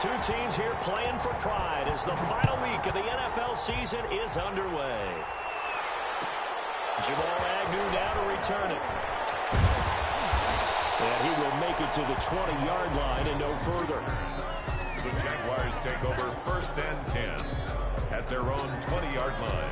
Two teams here playing for pride as the final week of the NFL season is underway. Jamal Agnew now to return it. And he will make it to the 20-yard line and no further. The Jaguars take over 1st and 10 at their own 20-yard line.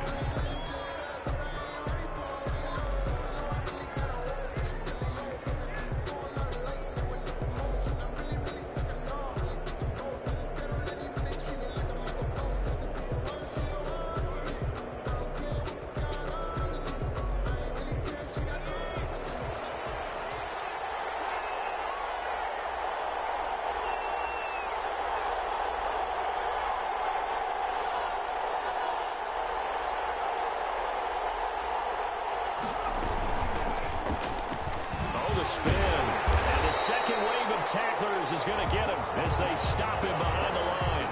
Spin. And the second wave of tacklers is going to get him as they stop him behind the line.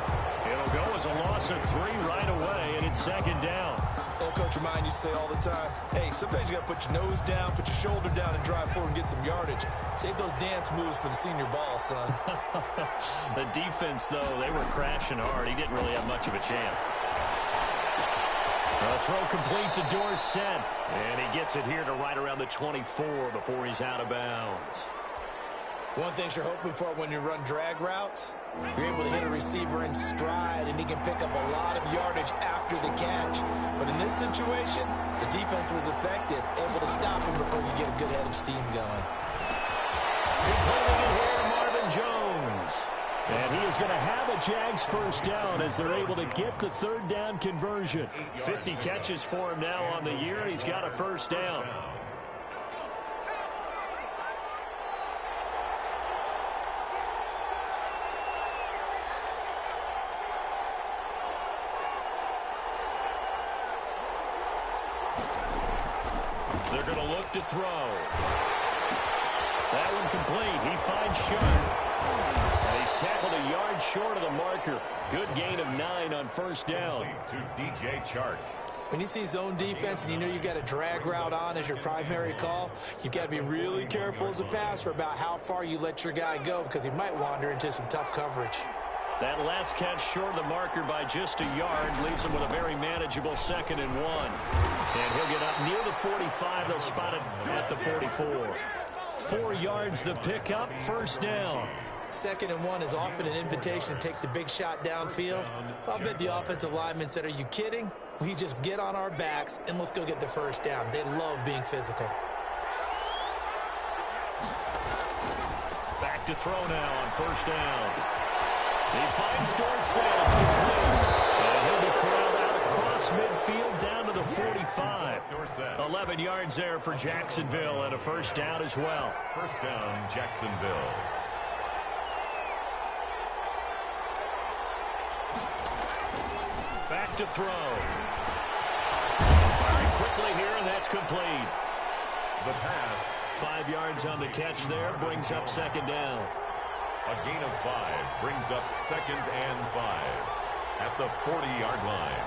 It'll go as a loss of 3 right away, and it's 2nd down. Old Coach of mine used to say all the time, hey, sometimes you got to put your nose down, put your shoulder down, and drive forward and get some yardage. Save those dance moves for the senior ball, son. The defense, though, they were crashing hard. He didn't really have much of a chance. A throw complete to Dorsett. And he gets it here to right around the 24 before he's out of bounds. One thing you're hoping for when you run drag routes, you're able to hit a receiver in stride, and he can pick up a lot of yardage after the catch. But in this situation, the defense was effective, able to stop him before you get a good head of steam going. Completing it here, Marvin Jones. And he is going to have a Jags first down as they're able to get the 3rd down conversion. 50 catches for him now on the year, and he's got a first down. They're going to look to throw. That one complete. He finds Sharp. And he's tackled a yard short of the marker. Good gain of 9 on first down. To DJ Chark. When you see zone defense and you know you got a drag route on as your primary call, you've got to be really careful as a passer about how far you let your guy go because he might wander into some tough coverage. That last catch short of the marker by just a yard leaves him with a very manageable 2nd and 1. And he'll get up near the 45. They'll spot it at the 44. 4 yards the pickup, first down. 2nd and 1 is often an invitation to take the big shot downfield. I'll bet the offensive linemen said, are you kidding? We just get on our backs and let's go get the first down. They love being physical. Back to throw now on first down. He finds Dorsett. It's complete. And he'll be corralled out across midfield down to the 45. 11 yards there for Jacksonville and a first down as well. First down, Jacksonville. Back to throw. Firing quickly here, and that's complete. The pass. 5 yards on the catch there, brings up 2nd down. A gain of 5 brings up 2nd and 5 at the 40-yard line.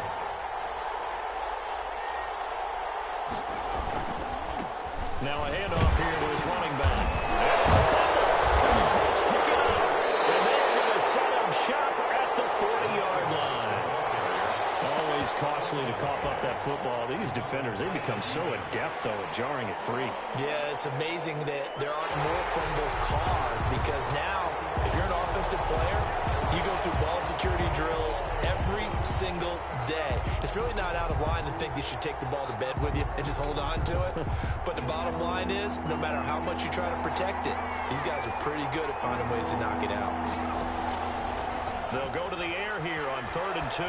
Now a handoff here to his running back. There's a fumble. And the Colts pick it up. And they're going to set him shop at the 40-yard line. Always costly to cough up that football. These defenders, they become so adept, though, at jarring it free. Yeah, it's amazing that there aren't more fumbles caused because now, if you're an offensive player, you go through ball security drills every single day. It's really not out of line to think you should take the ball to bed with you and just hold on to it. But the bottom line is, no matter how much you try to protect it, these guys are pretty good at finding ways to knock it out. They'll go to the air here on 3rd and 2.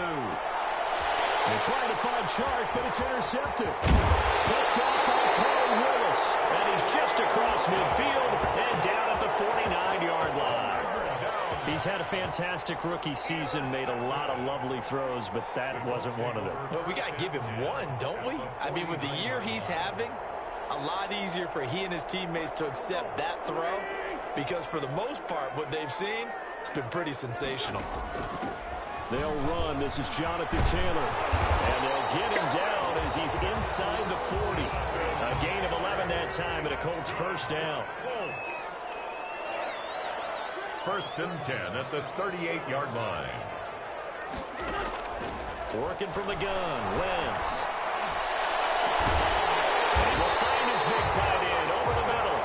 They're trying to find Chark, but it's intercepted. Picked off by Corey Willis. And he's just across midfield and down at the 49-yard line. He's had a fantastic rookie season, made a lot of lovely throws, but that wasn't one of them. Well, we got to give him one, don't we? I mean, with the year he's having, a lot easier for he and his teammates to accept that throw because for the most part, what they've seen, it's been pretty sensational. They'll run. This is Jonathan Taylor. And they'll get him down as he's inside the 40. A gain of 11 that time and a Colts first down. first and 10 at the 38-yard line. Working from the gun, Wentz. And he will find his big tight end over the middle.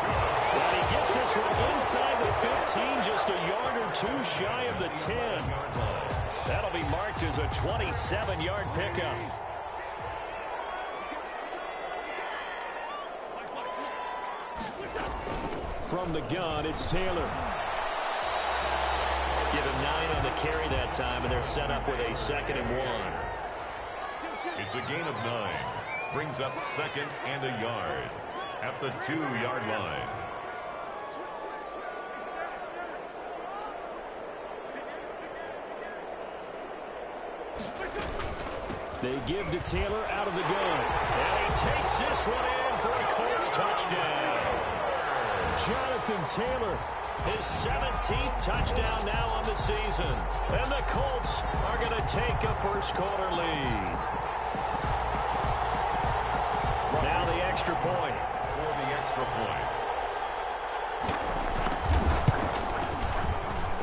But he gets this one inside the 15, just a yard or two shy of the 10. That'll be marked as a 27-yard pickup. From the gun, it's Taylor. Give him 9 on the carry that time, and they're set up with a 2nd and 1. It's a gain of 9. Brings up 2nd and a yard at the 2-yard line. They give to Taylor out of the gun. And he takes this one in for a Colts touchdown. Jonathan Taylor, his 17th touchdown now on the season. And the Colts are going to take a first-quarter lead. Now the extra point. For the extra point.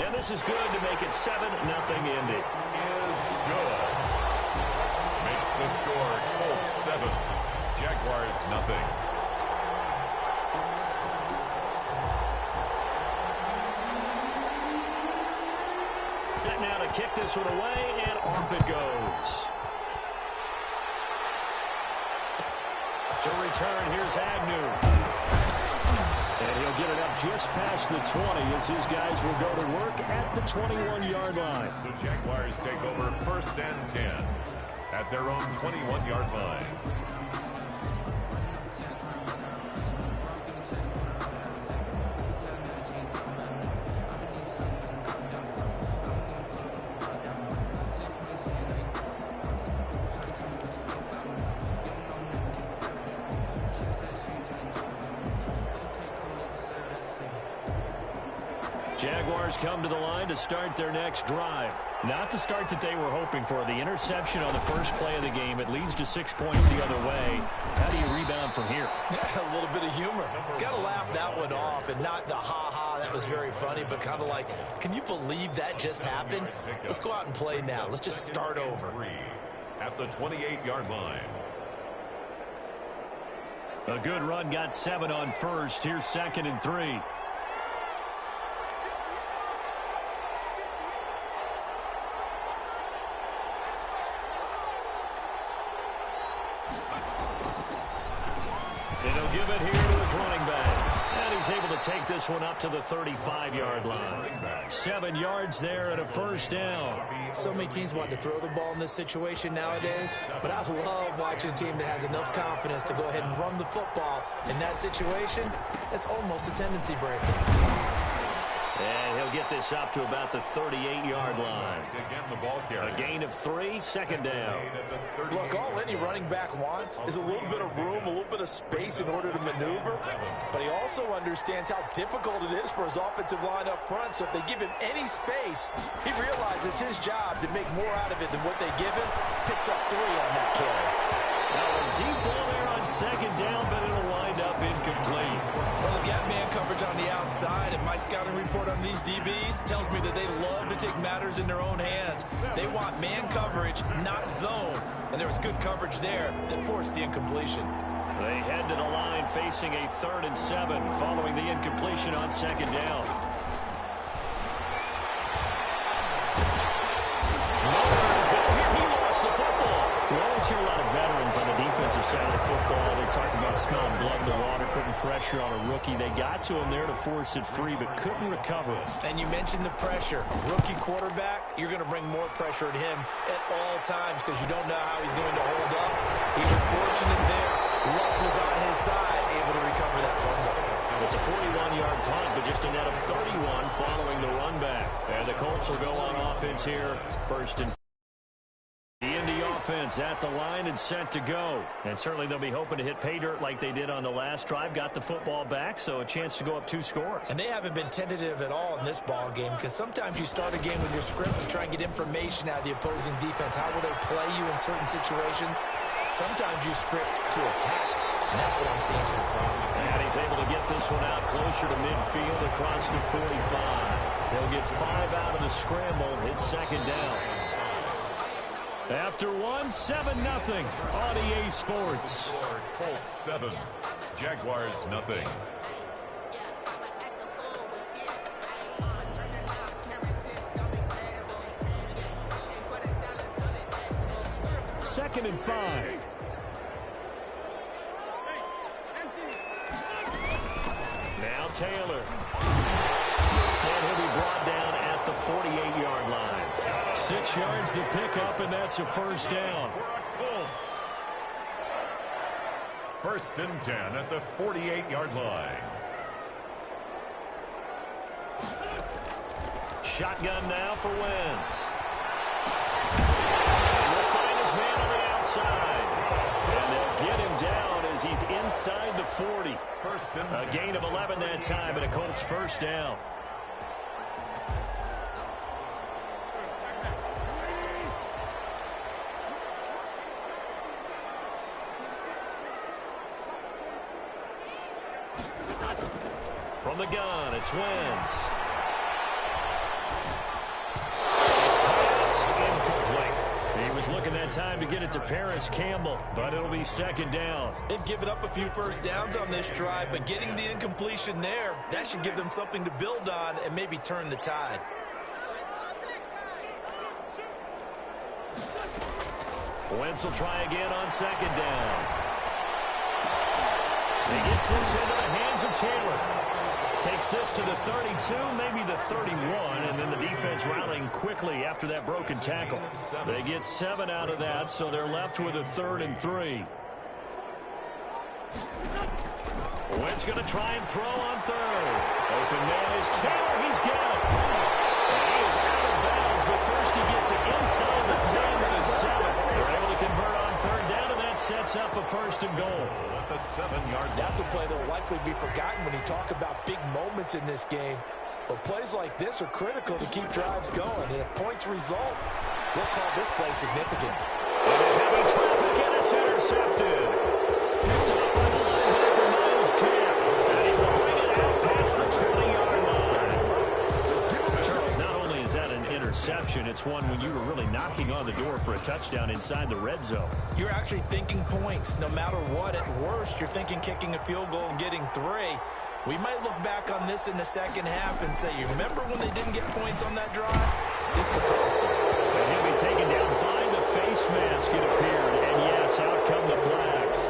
And this is good to make it 7-0 Indy. Is good. Makes the score Colts 7, Jaguars 0. Set now to kick this one away, and off it goes. To return, here's Agnew. And he'll get it up just past the 20 as his guys will go to work at the 21-yard line. The Jaguars take over 1st and 10 at their own 21-yard line. Jaguars come to the line to start their next drive. Not the start that they were hoping for. The interception on the first play of the game. It leads to 6 points the other way. How do you rebound from here? A little bit of humor. Got to laugh that one off, and not the ha-ha, that was very funny, but kind of like, can you believe that just happened? Let's go out and play now. Let's just start over. At the 28-yard line. A good run got 7 on first. Here's 2nd and 3. And he'll give it here to his running back. And he's able to take this one up to the 35-yard line. 7 yards there and a first down. So many teams want to throw the ball in this situation nowadays, but I love watching a team that has enough confidence to go ahead and run the football. In that situation, that's almost a tendency breaker. And he'll get this up to about the 38-yard line. Again, the ball carrier. A gain of 3, 2nd down. Look, all any running back wants is a little bit of room, a little bit of space in order to maneuver. But he also understands how difficult it is for his offensive line up front. So if they give him any space, he realizes his job to make more out of it than what they give him. Picks up 3 on that carry. Now a deep ball there on 2nd down, but it'll wind up incomplete. Well, they've got man coverage on the outside, and my scouting report on these DBs tells me that they love to take matters in their own hands. They want man coverage, not zone. And there was good coverage there that forced the incompletion. They head to the line facing a 3rd and 7 following the incompletion on 2nd down. We always hear a lot of veterans on the defensive side of the football. They talk about smelling blood in the water, putting pressure on a rookie. They got to him there to force it free, but couldn't recover. And you mentioned the pressure. Rookie quarterback, you're going to bring more pressure at him at all times because you don't know how he's going to hold up. He was fortunate there. Luck was on his side, able to recover that fumble. It's a 41-yard punt, but just a net of 31 following the run back. And the Colts will go on offense here, 1st and 10. The Indy offense at the line and set to go. And certainly they'll be hoping to hit pay dirt like they did on the last drive. Got the football back, so a chance to go up 2 scores. And they haven't been tentative at all in this ball game because sometimes you start a game with your script to try and get information out of the opposing defense. How will they play you in certain situations? Sometimes you script to attack, and that's what I'm seeing so far. And he's able to get this one out closer to midfield across the 45. He'll get 5 out of the scramble. It's second down. After 7-0 on EA Sports. Colts 7, Jaguars 0. Second and 5. Now Taylor. And he'll be brought down at the 48-yard line. 6 yards the pickup, and that's a first down. Colts. First and 10 at the 48-yard line. Shotgun now for Wentz. And he'll find his man on the outside. And they'll get him down as he's inside the 40. First and A gain of 11 that time, and a Colts first down. From the gun, it's Wentz. His pass incomplete. He was looking that time to get it to Paris Campbell, but it'll be second down. They've given up a few first downs on this drive, but getting the incompletion there, that should give them something to build on and maybe turn the tide. Wentz will try again on second down. He gets this into the hands of Taylor. Takes this to the 32, maybe the 31, and then the defense rallying quickly after that broken tackle. They get 7 out of that, so they're left with a 3rd and 3. Wentz going to try and throw on third. Open man is Taylor. He's got it. And he is out of bounds, but first he gets it inside the 10 to the 7. They're able to convert on third down, and that sets up a 1st and goal. at the 7-yard line. That's a play that will likely be forgotten when you talk about big moments in this game. But plays like this are critical to keep drives going. And if points result, we'll call this play significant. Heavy traffic, and it's intercepted. Picked up by the linebacker, Miles Jack. And he will bring it out past the 20-yard line. Charles, not only is that an interception, it's one when you were really knocking on the door for a touchdown inside the red zone. You're actually thinking points. No matter what, at worst, you're thinking kicking a field goal and getting 3. We might look back on this in the second half and say, you remember when they didn't get points on that drive? This could cost them. And he'll be taken down by the face mask, it appeared. And yes, out come the flags.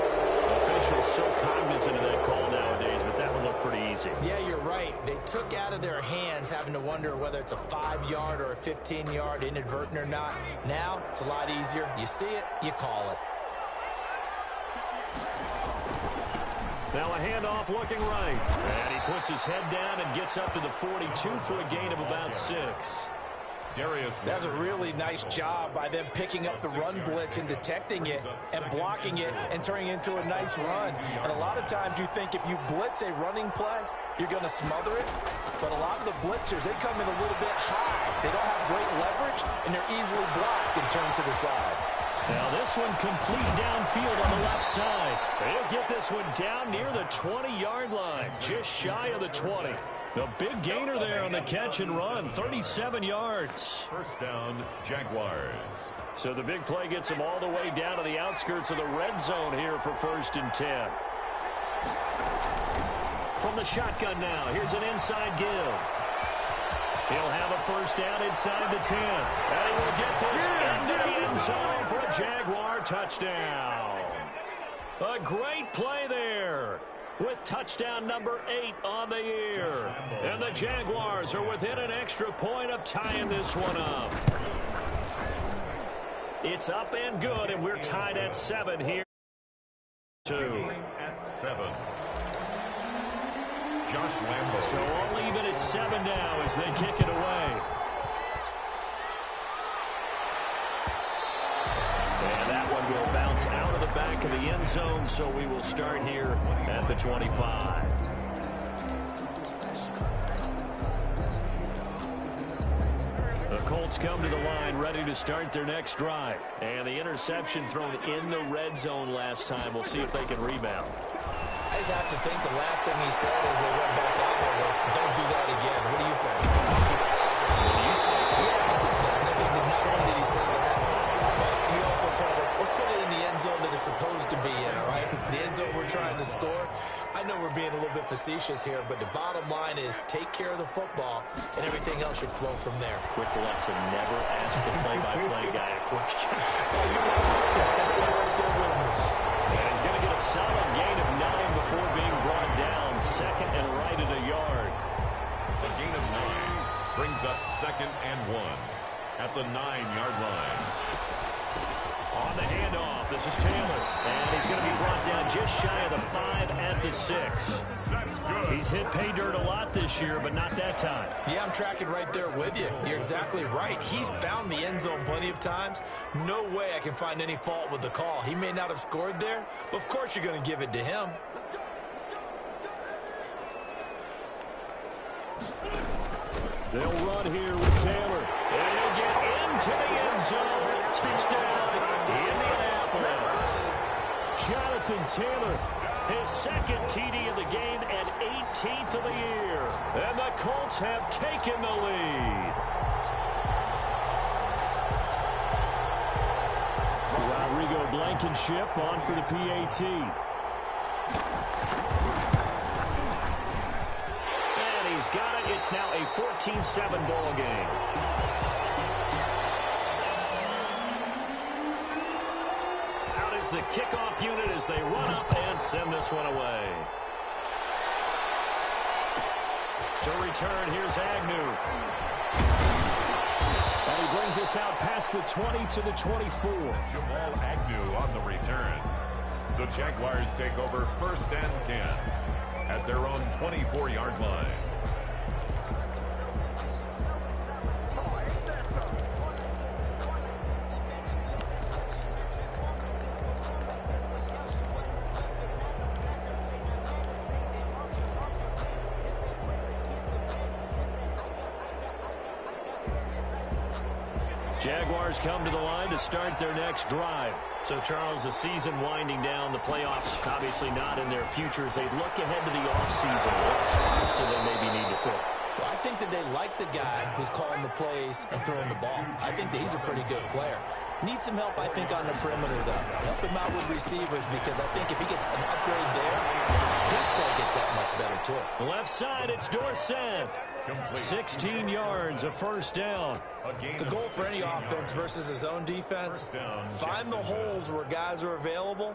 Officials so cognizant of that call nowadays, but that would look pretty easy. Yeah, you're right. They took out of their hands having to wonder whether it's a 5-yard or a 15-yard, inadvertent or not. Now, it's a lot easier. You see it, you call it. Now a handoff looking right. And he puts his head down and gets up to the 42 for a gain of about 6. That's a really nice job by them picking up the run blitz and detecting it and blocking it and turning it into a nice run. And a lot of times you think if you blitz a running play, you're going to smother it. But a lot of the blitzers, they come in a little bit high. They don't have great leverage, and they're easily blocked and turned to the side. Now this one complete downfield on the left side. They'll get this one down near the 20-yard line, just shy of the 20. The big gainer there on the catch and run, 37 yards. First down, Jaguars. So the big play gets them all the way down to the outskirts of the red zone here for 1st and 10. From the shotgun now, here's an inside give. He'll have a first down inside the 10. And he will get this into the end zone for a Jaguar touchdown. A great play there with touchdown number 8 on the year. And the Jaguars are within an extra point of tying this one up. It's up and good, and we're tied at 7 here. 2. At 7. Josh Lambo. So all even at 7 now as they kick it away. And that one will bounce out of the back of the end zone, so we will start here at the 25. The Colts come to the line ready to start their next drive. And the interception thrown in the red zone last time. We'll see if they can rebound. I just have to think the last thing he said as they went back out there was, don't do that again. What do you think? we're trying to score. I know we're being a little bit facetious here, but the bottom line is take care of the football, and everything else should flow from there. Quick lesson, never ask the play-by-play guy a question. And he's going to get a solid gain of 9 before being brought down. Second and right at a yard. A gain of 9 brings up second and 1 at the 9-yard line. On the handoff, this is Taylor. And he's going to be brought down just shy of the 5 at the 6. That's good. He's hit pay dirt a lot this year, but not that time. Yeah, I'm tracking right there with you. You're exactly right. He's found the end zone plenty of times. No way I can find any fault with the call. He may not have scored there, but of course you're going to give it to him. They'll run here with Taylor. And he'll get into the end zone. Touchdown, Indianapolis. Jonathan Taylor, his second TD of the game and 18th of the year. And the Colts have taken the lead. Rodrigo Blankenship on for the PAT. He's got it. It's now a 14-7 ball game. Out is the kickoff unit as they run up and send this one away. To return, here's Agnew. And he brings us out past the 20 to the 24. Jamal Agnew on the return. The Jaguars take over first and 10 at their own 24-yard line. Jaguars come to the line to start their next drive. So, Charles, the season winding down, the playoffs obviously not in their future as they look ahead to the offseason. What spots do they maybe need to fill? Well, I think that they like the guy who's calling the plays and throwing the ball. I think that he's a pretty good player. Needs some help, I think, on the perimeter, though. Help him out with receivers because I think if he gets an upgrade there, his play gets that much better, too. The left side, it's Dorsett. 16 yards, a first down. The goal for any offense versus his own defense, find the holes where guys are available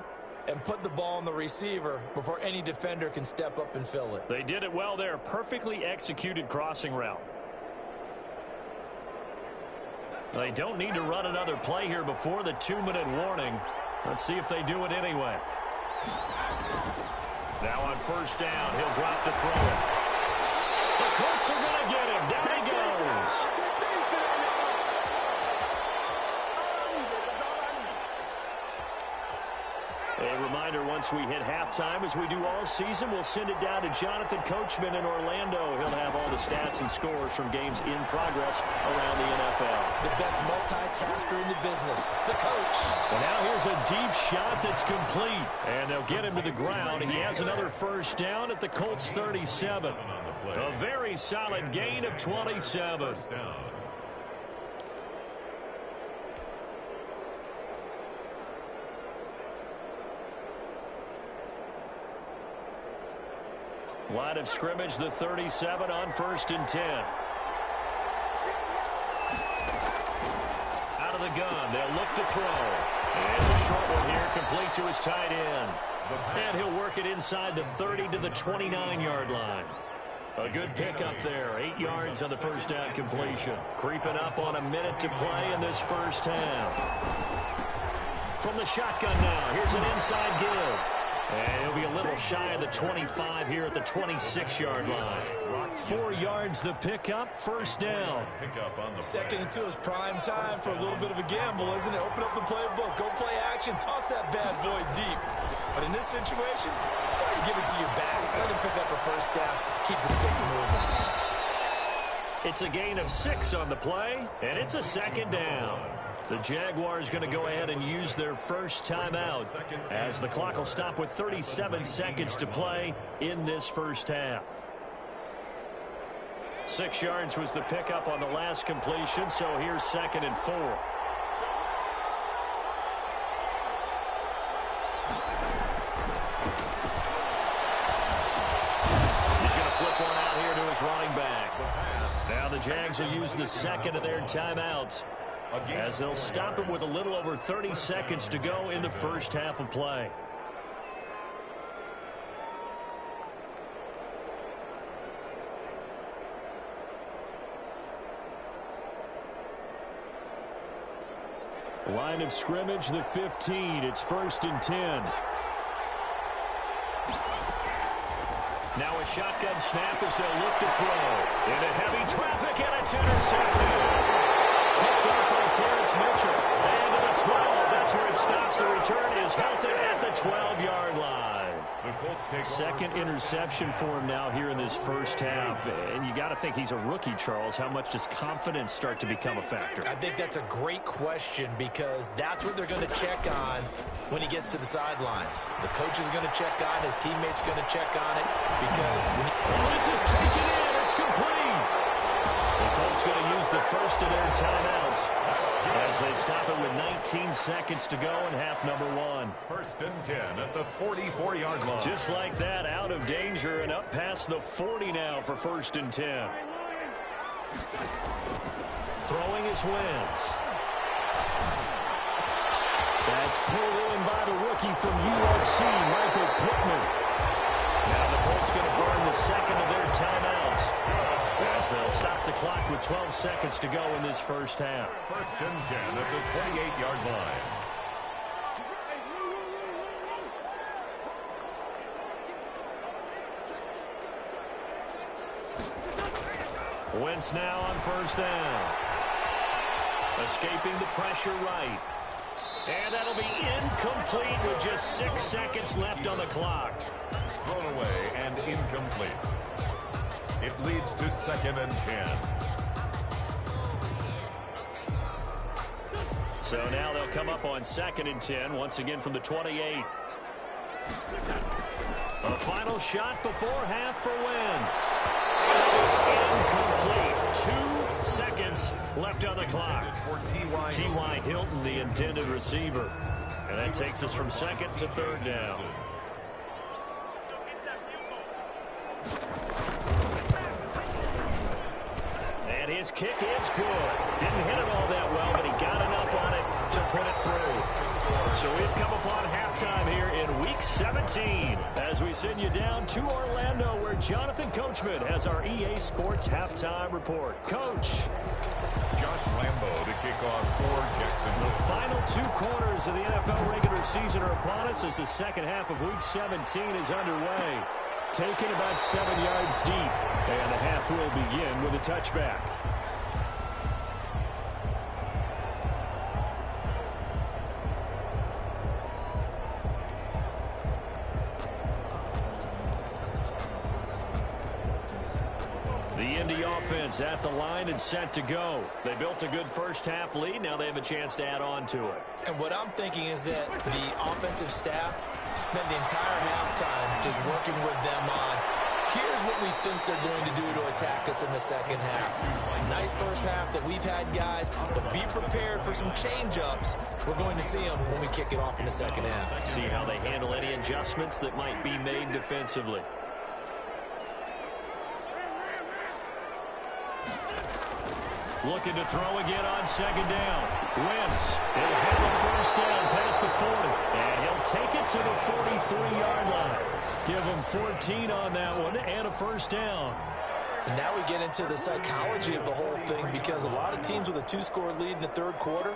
and put the ball on the receiver before any defender can step up and fill it. They did it well there. Perfectly executed crossing route. They don't need to run another play here before the 2-minute warning. Let's see if they do it anyway. Now on first down, he'll drop to throw it. The Colts are going to get him. Down he goes. A reminder, once we hit halftime, as we do all season, we'll send it down to Jonathan Coachman in Orlando. He'll have all the stats and scores from games in progress around the NFL. The best multitasker in the business, the coach. Well, now here's a deep shot that's complete. And they'll get him to the ground. He has another first down at the Colts 37. A very solid gain of 27. Line of scrimmage, the 37 on first and 10. Out of the gun, they'll look to throw. And it's a short one here, complete to his tight end. And he'll work it inside the 30 to the 29-yard line. A good pickup there, 8 yards on the first down completion. Creeping up on a minute to play in this first half. From the shotgun now, here's an inside give. And he'll be a little shy of the 25 here at the 26-yard line. 4 yards the pickup, first down. Second and 2 is prime time for a little bit of a gamble, isn't it? Open up the playbook, go play action, toss that bad boy deep. But in this situation, go ahead and give it to your back. Let him pick up a first down, keep the sticks moving. It's a gain of 6 on the play, and it's a second down. The Jaguars going to go ahead and use their first timeout as the clock will stop with 37 seconds to play in this first half. 6 yards was the pickup on the last completion, so here's second and 4. Now the Jags will use the second of their timeouts as they'll stop it with a little over 30 seconds to go in the first half of play. Line of scrimmage, the 15. It's 1st and 10. Now a shotgun snap as they'll look to throw. Into heavy traffic, and it's intercepted. Picked up by Terrence Mitchell. And to the 12. That's where it stops. The return is halted at the 12-yard line. The Colts take Second interception for him now here in this first half. And you got to think he's a rookie, Charles. How much does confidence start to become a factor? I think that's a great question because that's what they're going to check on when he gets to the sidelines. The coach is going to check on, his teammates going to check on it because this is taken in. It's complete. The Colts going to use the first of their timeouts as they stop it with 19 seconds to go in half number 1. 1st and 10 at the 44-yard line. Just like that, out of danger and up past the 40 now for 1st and 10. Throwing is Wentz. That's pulled in by the rookie from USC, Michael Pittman. Now the Colts going to burn the second of their timeouts as they'll stop the clock with 12 seconds to go in this first half. 1st and 10 at the 28-yard line. Wentz now on 1st down. Escaping the pressure right. And that'll be incomplete with just 6 seconds left on the clock. Thrown away and incomplete. It leads to 2nd and 10. So now they'll come up on 2nd and 10, once again from the 28. A final shot before half for Wentz. It is incomplete. 2 seconds left on the clock. T.Y. Hilton, the intended receiver. And that takes us from 2nd to 3rd down. And his kick is good. Didn't hit it all that well, but he got enough on it to put it through. So we've come upon halftime here in Week 17 as we send you down to Orlando where Jonathan Coachman has our EA Sports Halftime Report. Coach. Josh Lambo to kick off for Jacksonville. The final 2 quarters of the NFL regular season are upon us as the second half of Week 17 is underway. Taken about 7 yards deep, and the half will begin with a touchback. The Indy offense at the line and set to go. They built a good first half lead. Now they have a chance to add on to it. And what I'm thinking is that the offensive staff spent the entire halftime just working with them on, here's what we think they're going to do to attack us in the second half. Nice first half that we've had, guys, but be prepared for some change-ups. We're going to see them when we kick it off in the second half. See how they handle any adjustments that might be made defensively. Looking to throw again on 2nd down. Wentz, he'll have a first down past the 40. And he'll take it to the 43-yard line. Give him 14 on that one and a first down. And now we get into the psychology of the whole thing because a lot of teams with a 2-score lead in the third quarter,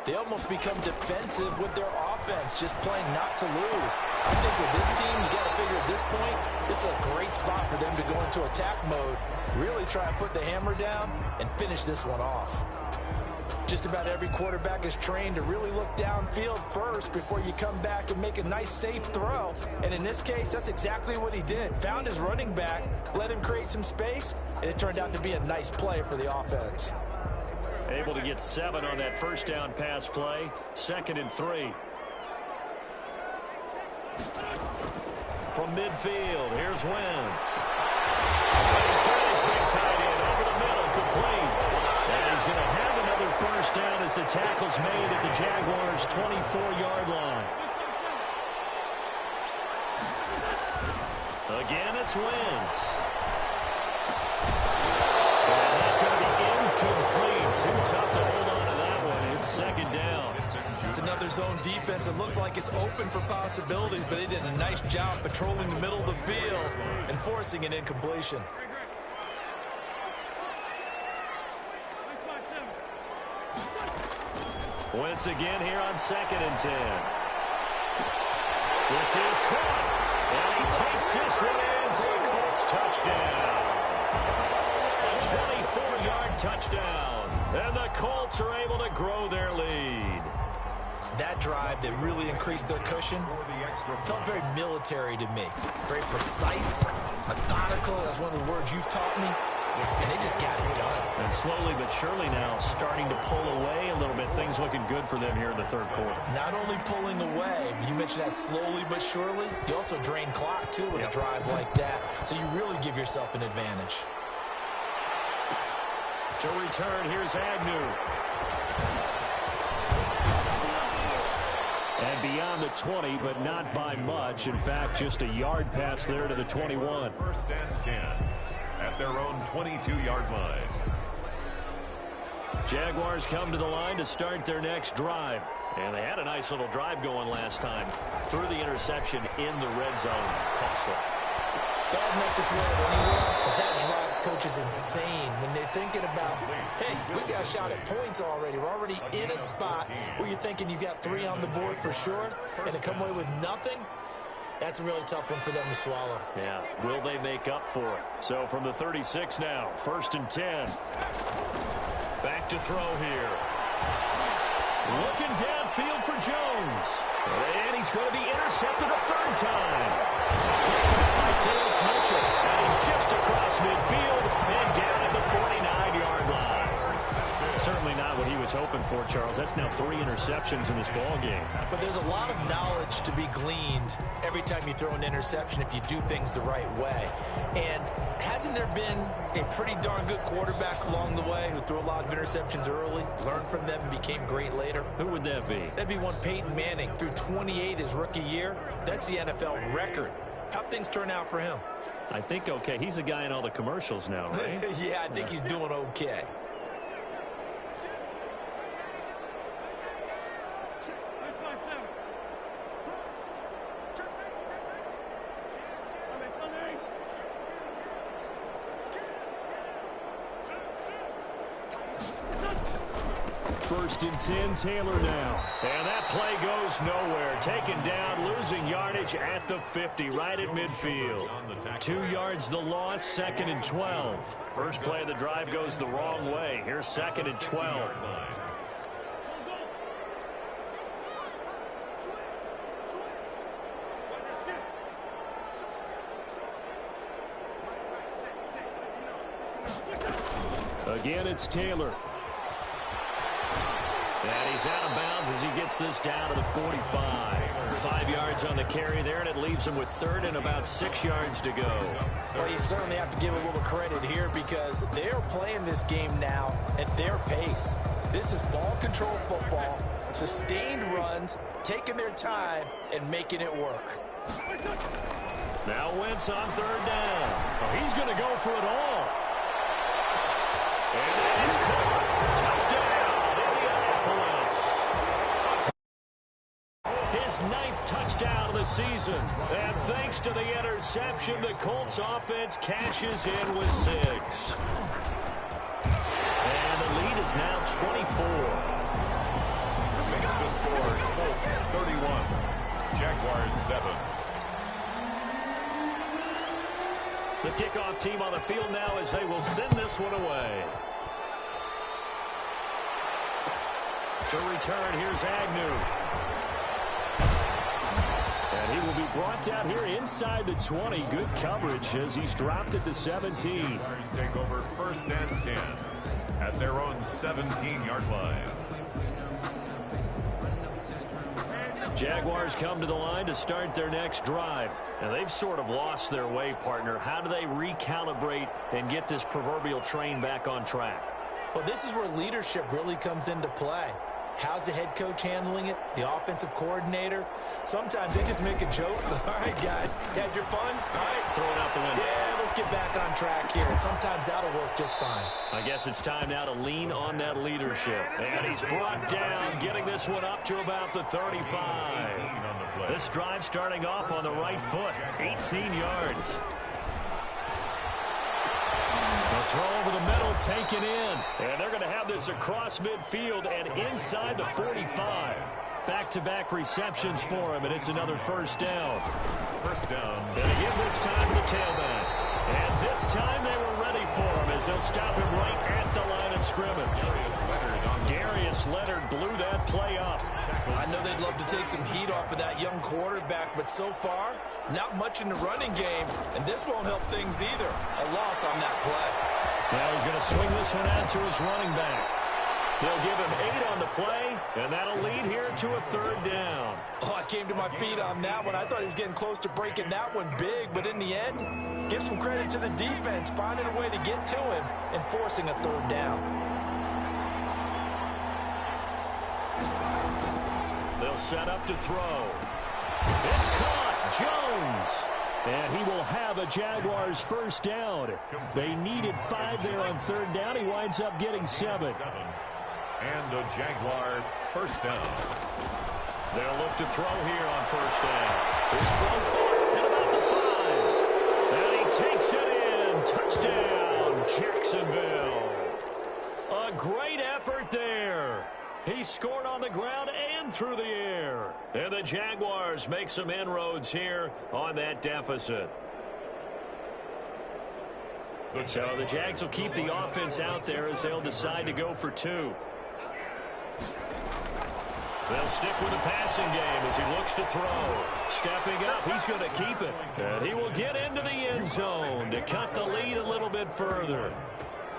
they almost become defensive with their offense, just playing not to lose. I think with this team, you got to figure at this point, this is a great spot for them to go into attack mode, really try and put the hammer down and finish this one off. Just about every quarterback is trained to really look downfield first before you come back and make a nice, safe throw. And in this case, that's exactly what he did. Found his running back, let him create some space, and it turned out to be a nice play for the offense. Able to get 7 on that first down pass play. 2nd and 3. From midfield, here's Wentz. He's got his big tight end over the middle, complete. And he's going to have another first down as the tackle's made at the Jaguars' 24-yard line. Again, it's Wentz. another zone defense. It looks like it's open for possibilities, but they did a nice job patrolling the middle of the field and forcing an incompletion. Once again here on 2nd and 10. This is caught. And he takes this one in for a Colts touchdown. A 24-yard touchdown. And the Colts are able to grow their lead. That drive that really increased their cushion felt very military to me. Very precise, methodical. That's one of the words you've taught me. And they just got it done. And slowly but surely now starting to pull away a little bit. Things looking good for them here in the third quarter. Not only pulling away, but you mentioned that slowly but surely. You also drain clock, too, with a drive like that. So you really give yourself an advantage. To return, here's Agnew. And beyond the 20, but not by much. In fact, just a yard pass there to the 21. 1st and 10 at their own 22-yard line. Jaguars come to the line to start their next drive. And they had a nice little drive going last time. Threw the interception in the red zone. Costly. Bad enough to throw it anywhere, but that drives coaches insane when they're thinking about, hey, we got a shot at points already. We're already in a spot where you're thinking you got 3 on the board for sure, and to come away with nothing, that's a really tough one for them to swallow. Yeah, will they make up for it? So from the 36 now, 1st and 10. Back to throw here. Looking downfield for Jones. And he's going to be intercepted a 3rd time. Picked up by Terrence Mitchell. And he's just across midfield and down at the 49-yard line. Certainly not what he was hoping for, Charles. That's now 3 interceptions in this ball game. But there's a lot of knowledge to be gleaned every time you throw an interception if you do things the right way. And hasn't there been a pretty darn good quarterback along the way who threw a lot of interceptions early, learned from them, and became great later? Who would that be? That'd be one Peyton Manning. Threw 28 his rookie year. That's the NFL record. How'd things turn out for him? I think okay. He's the guy in all the commercials now, right? Yeah, I think he's doing okay. First and 10, Taylor now. And that play goes nowhere. Taken down, losing yardage at the 50, right at midfield. 2 yards the loss, 2nd and 12. First play of the drive goes the wrong way. Here's 2nd and 12. Again, it's Taylor. And he's out of bounds as he gets this down to the 45. 5 yards on the carry there, and it leaves him with 3rd and about 6 yards to go. Well, you certainly have to give a little credit here because they're playing this game now at their pace. This is ball control football, sustained runs, taking their time, and making it work. Now Wentz on 3rd down. Oh, he's going to go for it all. And that is caught. Touchdown. His 9th touchdown of the season. And thanks to the interception, the Colts offense cashes in with 6. And the lead is now 24. Makes the score Colts 31, Jaguars 7. The kickoff team on the field now as they will send this one away. To return, here's Agnew. And he will be brought down here inside the 20. Good coverage as he's dropped at the 17. Jaguars take over 1st and 10 at their own 17-yard line. Jaguars come to the line to start their next drive. And they've sort of lost their way, partner. How do they recalibrate and get this proverbial train back on track? Well, this is where leadership really comes into play. How's the head coach handling it? The offensive coordinator? Sometimes they just make a joke. All right, guys, you had your fun? All right. Throw it out the window. Yeah, let's get back on track here, and sometimes that'll work just fine. I guess it's time now to lean on that leadership. And he's brought down, getting this one up to about the 35. This drive starting off on the right foot, 18 yards. The throw over the middle, taken in. And they're going to have this across midfield and inside the 45. Back-to-back receptions for him, and it's another first down. First down. And again this time to the tailback. And this time they were ready for him as they'll stop him right at the line of scrimmage. Darius Leonard blew that play up. I know they'd love to take some heat off of that young quarterback, but so far, not much in the running game, and this won't help things either. A loss on that play. Now he's going to swing this one out to his running back. They'll give him 8 on the play, and that'll lead here to a third down. Oh, I came to my feet on that one. I thought he was getting close to breaking that one big, but in the end, give some credit to the defense, finding a way to get to him and forcing a third down. They'll set up to throw. It's caught. Jones. And he will have a Jaguars first down. They needed 5 there on third down. He winds up getting 7. And a Jaguar first down. They'll look to throw here on first down. His throw caught at about the 5. And he takes it in. Touchdown, Jacksonville. A great effort there. He scored on the ground and through the air. And the Jaguars make some inroads here on that deficit. So the Jags will keep the offense out there as they'll decide to go for 2. They'll stick with the passing game as he looks to throw. Stepping up, he's going to keep it. And he will get into the end zone to cut the lead a little bit further.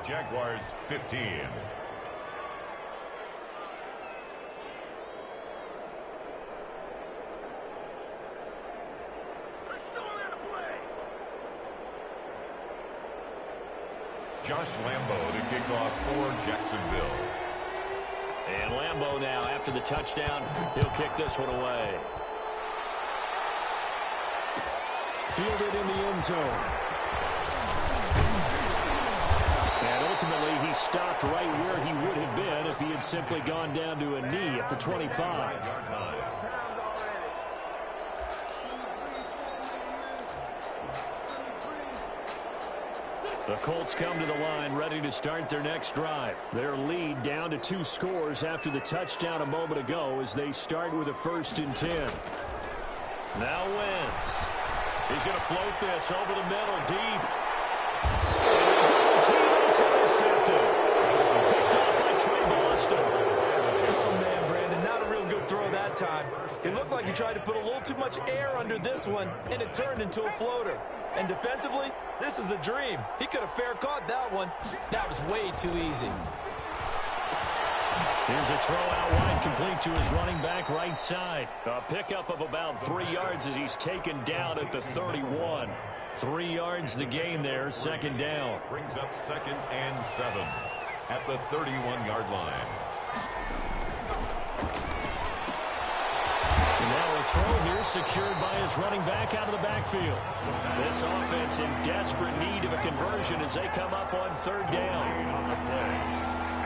Jaguars 15. Josh Lambo to kick off for Jacksonville. And Lambo now, after the touchdown, he'll kick this one away. Fielded in the end zone. And ultimately, he stopped right where he would have been if he had simply gone down to a knee at the 25. The Colts come to the line ready to start their next drive. Their lead down to 2 scores after the touchdown a moment ago as they start with a 1st and 10. Now Wentz. He's going to float this over the middle deep. Double team, it's intercepted. Picked up by Trey Boston. Oh, man, Brandon, not a real good throw that time. It looked like he tried to put a little too much air under this one, and it turned into a floater. And defensively, this is a dream. He could have fair caught that one. That was way too easy. Here's a throw out wide, complete to his running back right side. A pickup of about 3 yards as he's taken down at the 31. 3 yards the gain there, 2nd down. Brings up 2nd and 7 at the 31-yard line. And now a throw here secured by his running back out of the backfield. This offense in desperate need of a conversion as they come up on 3rd down.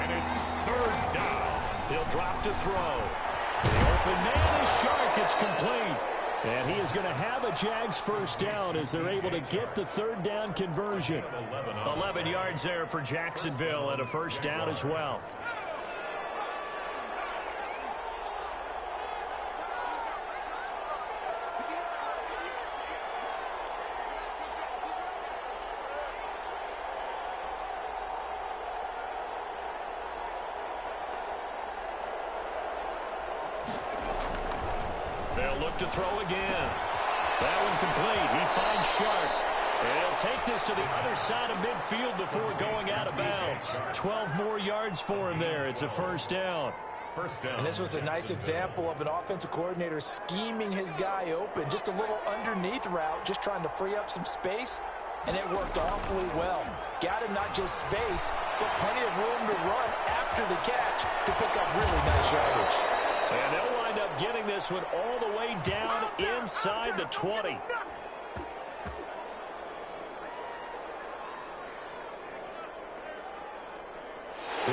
And it's 3rd down. He'll drop to throw. The open man is Shark. It's complete. And he is going to have a Jags first down as they're able to get the 3rd down conversion. 11 yards there for Jacksonville and a first down as well. They'll look to throw again. That one complete. He finds Shark. And he'll take this to the other side of midfield before going out of bounds. 12 more yards for him there. It's a first down. First down. And this was a nice example of an offensive coordinator scheming his guy open. Just a little underneath route, just trying to free up some space. And it worked awfully well. Got him not just space, but plenty of room to run after the catch to pick up really nice yardage. And they'll wind up getting this one all the way down inside the 20.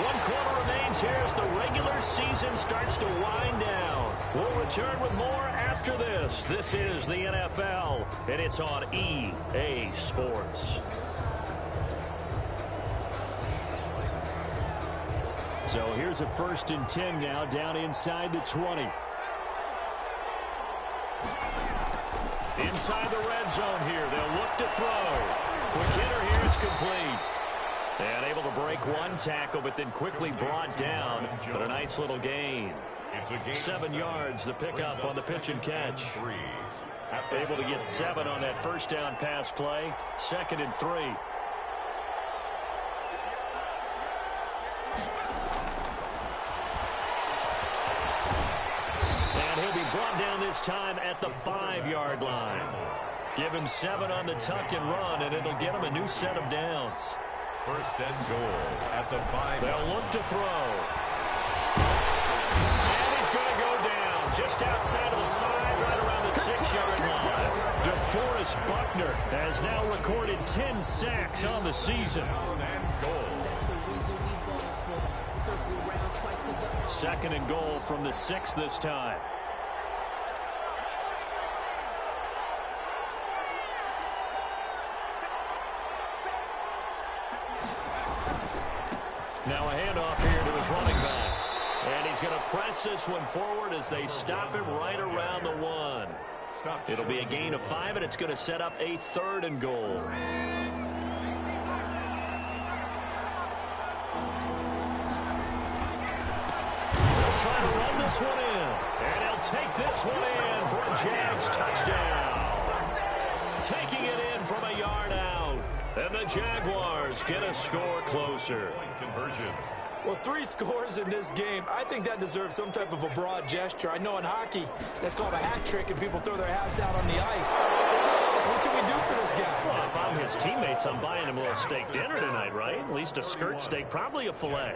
One quarter remains here as the regular season starts to wind down. We'll return with more after this. This is the NFL, and it's on EA Sports. So here's a 1st and 10 now down inside the 20. Inside the red zone here. They'll look to throw. Quick hitter here. It's complete. And able to break one tackle, but then quickly brought down. But a nice little gain. 7 yards, the pickup on the pitch and catch. Able to get 7 on that first down pass play. 2nd and 3. And he'll be brought down this time at the 5-yard line. Give him 7 on the tuck and run, and it'll get him a new set of downs. 1st and goal at the 5. They'll look to throw. And he's going to go down just outside of the 5, right around the 6-yard line. DeForest Buckner has now recorded 10 sacks on the season. 2nd and goal from the 6 this time. Now a handoff here to his running back. And he's going to press this one forward as they stop him right around the 1. It'll be a gain of 5, and it's going to set up a 3rd and goal. They'll try to run this one in. And he'll take this one in for a Jags touchdown. Taking it in from a yard out. And the Jaguars get a score closer. Conversion. Well, 3 scores in this game. I think that deserves some type of a broad gesture. I know in hockey, that's called a hat trick, and people throw their hats out on the ice. What can we do for this guy? Well, if I'm his teammates, I'm buying him a little steak dinner tonight, right? At least a skirt steak, probably a filet.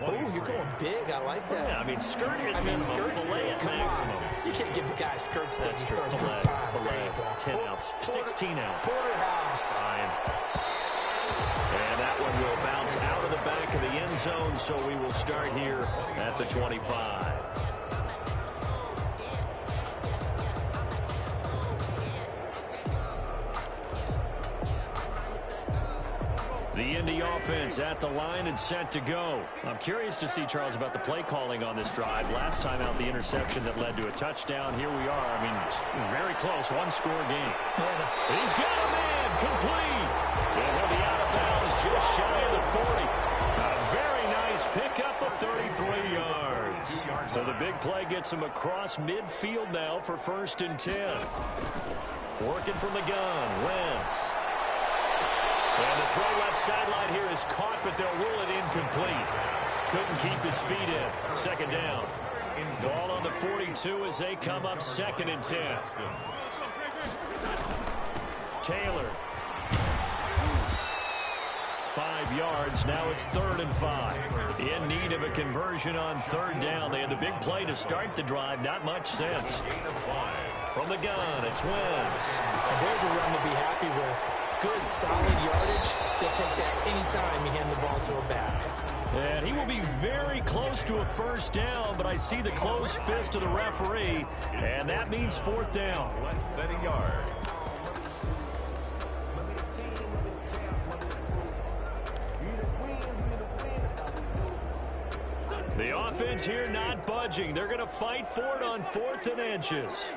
Oh, you're going big. I like that. Yeah, I mean, skirt at minimum, skirt filet at Come maximum. on. You can't give the guy a skirt steak. That's He true. scores 3 Filet, times. There filet, you go. 10 ounce, 16 ounce. Porterhouse. Fine. And that one will bounce out of the back of the end zone, so we will start here at the 25. The Indy offense at the line and set to go. I'm curious to see, Charles, about the play calling on this drive. Last time out, the interception that led to a touchdown. Here we are. I mean, very close, 1-score game. He's got a man complete. And he'll be out of bounds just shy of the 40. A very nice pickup of 33 yards. So the big play gets him across midfield now for 1st and 10. Working from the gun, Wentz. And the throw left sideline here is caught, but they'll rule it incomplete. Couldn't keep his feet in. 2nd down. Ball on the 42 as they come up 2nd and 10. Taylor. 5 yards. Now it's 3rd and 5. In need of a conversion on 3rd down. They had the big play to start the drive. Not much sense. From the gun, it's Wentz. And there's a run to be happy with. Good, solid yardage. They'll take that anytime you hand the ball to a back. And he will be very close to a 1st down, but I see the closed fist of the referee, and that means 4th down. Less than a yard. The offense here not budging. They're going to fight for it on 4th and inches.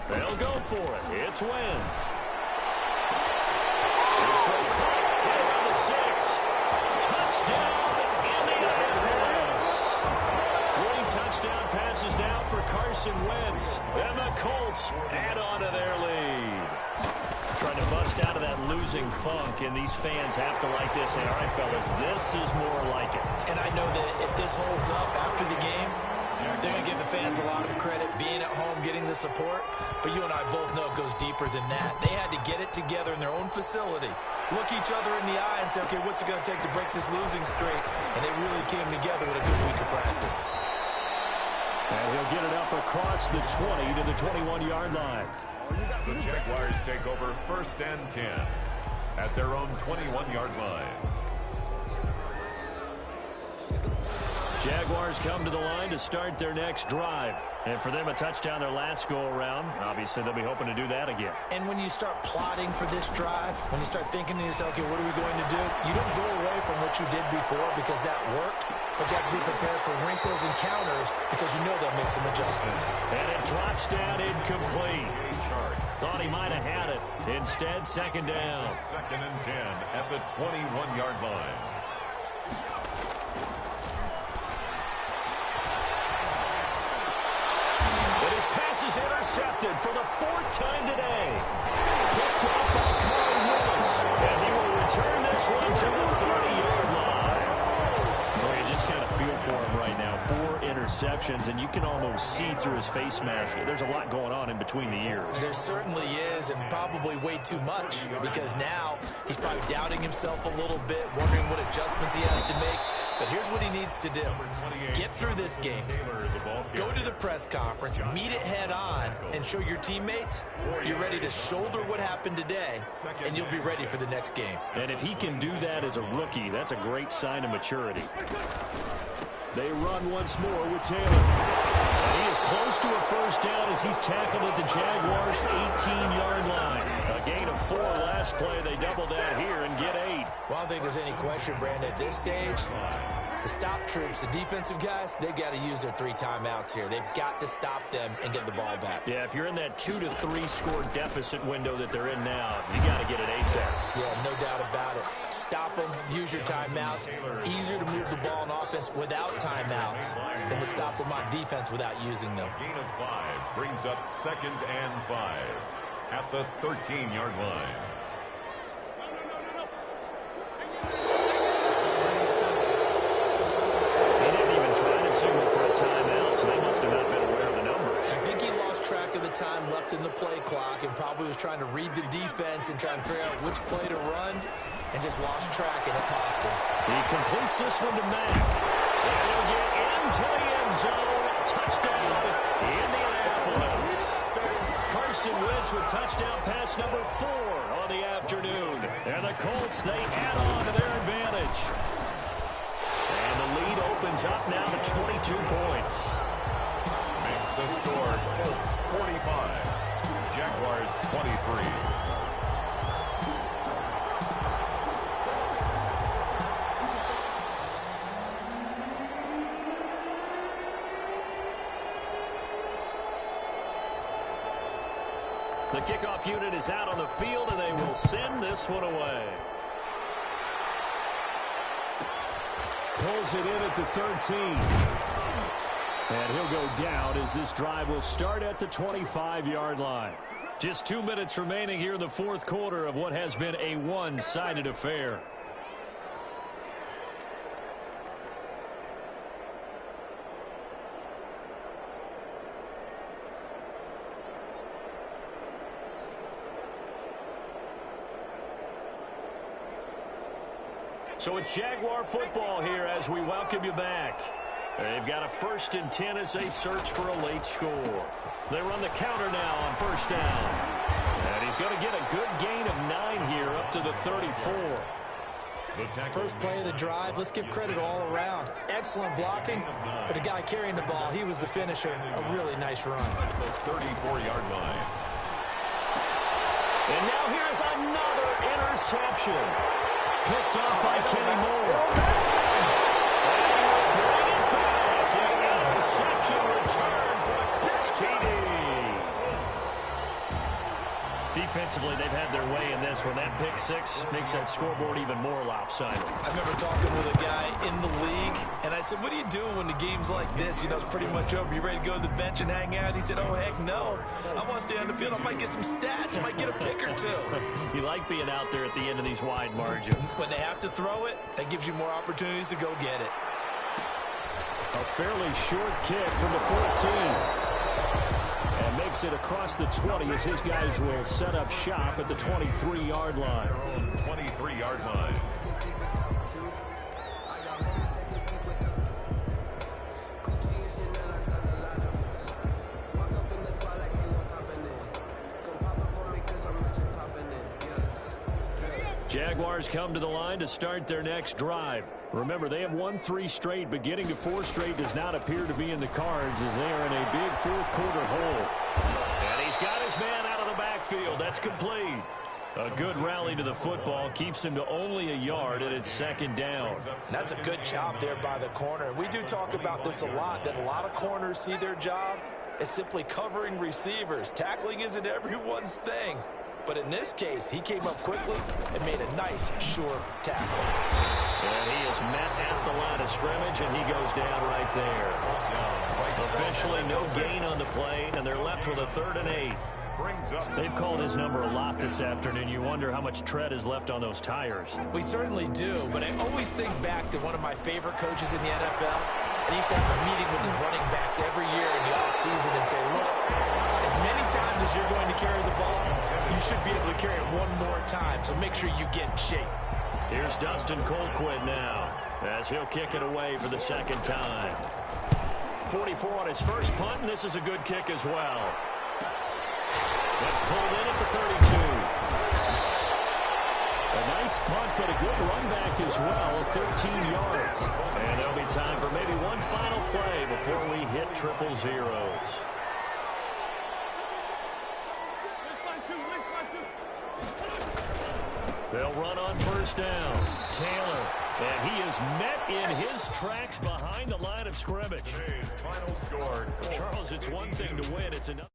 They'll go for it. It's Wentz. This will caught right around the 6. Touchdown, Indianapolis. 3 touchdown passes now for Carson Wentz. And the Colts add on to their lead. Trying to bust out of that losing funk, and these fans have to like this. And all right, fellas, this is more like it. And I know that if this holds up after the game, they're going to give the fans a lot of credit being at home, getting the support. But you and I both know it goes deeper than that. They had to get it together in their own facility, look each other in the eye and say, okay, what's it going to take to break this losing streak? And they really came together with a good week of practice. And he'll get it up across the 20 to the 21-yard line. The Jaguars take over 1st and 10 at their own 21-yard line. Jaguars come to the line to start their next drive. And for them, a touchdown their last go-around. Obviously, they'll be hoping to do that again. And when you start plotting for this drive, when you start thinking to yourself, okay, what are we going to do? You don't go away from what you did before because that worked. But you have to be prepared for wrinkles and counters because you know they'll make some adjustments. And it drops down incomplete. Thought he might have had it. Instead, second down. 2nd and 10 at the 21-yard line. Is intercepted for the 4th time today. Picked up by Carl Willis. And he will return this one to the 30-yard line. Boy, you just kind of feel for him right now. 4 interceptions, and you can almost see through his face mask. There's a lot going on in between the ears. There certainly is, and probably way too much, because now he's probably doubting himself a little bit, wondering what adjustments he has to make. But here's what he needs to do. Get through this game. Go to the press conference, meet it head on, and show your teammates you're ready to shoulder what happened today, and you'll be ready for the next game. And if he can do that as a rookie, that's a great sign of maturity. They run once more with Taylor. And he is close to a first down as he's tackled at the Jaguars' 18-yard line. A gain of 4 last play. They double that here and get 8. Well, I don't think there's any question, Brandon, at this stage. The stop troops, the defensive guys, they've got to use their 3 timeouts here. They've got to stop them and get the ball back. Yeah, if you're in that 2 to 3 score deficit window that they're in now, you got to get it ASAP. Yeah, no doubt about it. Stop them, use your timeouts. Easier to move the ball on offense without timeouts than to stop them on defense without using them. Gain of 5 brings up 2nd and 5 at the 13-yard line. Signal for a timeout, so they must have not been aware of the numbers. I think he lost track of the time left in the play clock and probably was trying to read the defense and trying to figure out which play to run and just lost track, and it cost him. He completes this one to Mack. And he'll get into the end zone. Touchdown, Indianapolis. Carson Wentz with touchdown pass number 4 on the afternoon. And the Colts, they add on to their advantage. And the lead opens up now to 22 points. Makes the score Colts 45, Jaguars 23. The kickoff unit is out on the field, and they will send this one away. Pulls it in at the 13. And he'll go down as this drive will start at the 25-yard line. Just 2 minutes remaining here in the 4th quarter of what has been a one-sided affair. So it's Jaguar football here as we welcome you back. They've got a 1st and 10 as they search for a late score. They run the counter now on 1st down. And he's going to get a good gain of 9 here up to the 34. First play of the drive, let's give credit all around. Excellent blocking, but the guy carrying the ball, he was the finisher. A really nice run. The 34-yard line. And now here's another interception. Picked off by Kenny Moore. And bring it back. The interception return for a Colts TD. Defensively, they've had their way in this one. That pick 6 makes that scoreboard even more lopsided. I remember talking with a guy in the league, and I said, what are you doing when the game's like this? You know, it's pretty much over. You ready to go to the bench and hang out? He said, oh, heck no. I want to stay on the field. I might get some stats. I might get a pick or 2. You like being out there at the end of these wide margins. When they have to throw it, that gives you more opportunities to go get it. A fairly short kick from the 14. And makes it across the 20 as his guys will set up shop at the 23-yard line. 23-yard line. Jaguars come to the line to start their next drive. Remember, they have won 3 straight, but getting to 4 straight does not appear to be in the cards as they are in a big fourth-quarter hole. And he's got his man out of the backfield. That's complete. A good rally to the football keeps him to only a yard, and it's second down. That's a good job there by the corner. We do talk about this a lot, that a lot of corners see their job as simply covering receivers. Tackling isn't everyone's thing. But in this case, he came up quickly and made a nice, sure tackle. And he is met at the line of scrimmage, and he goes down right there. Officially no gain on the play, and they're left with a 3rd and 8. They've called his number a lot this afternoon. You wonder how much tread is left on those tires. We certainly do, but I always think back to one of my favorite coaches in the NFL, and he used to have a meeting with his running backs every year in the offseason and say, look, as many times as you're going to carry the ball, you should be able to carry it one more time, so make sure you get in shape. Here's Dustin Colquitt now, as he'll kick it away for the second time. 44 on his first punt, and this is a good kick as well. That's pulled in at the 32. A nice punt, but a good run back as well, 13 yards. And there'll be time for maybe one final play before we hit triple zeros. They'll run on first down. Taylor, and he is met in his tracks behind the line of scrimmage. Today's final score. Charles, it's one thing to win. It's another.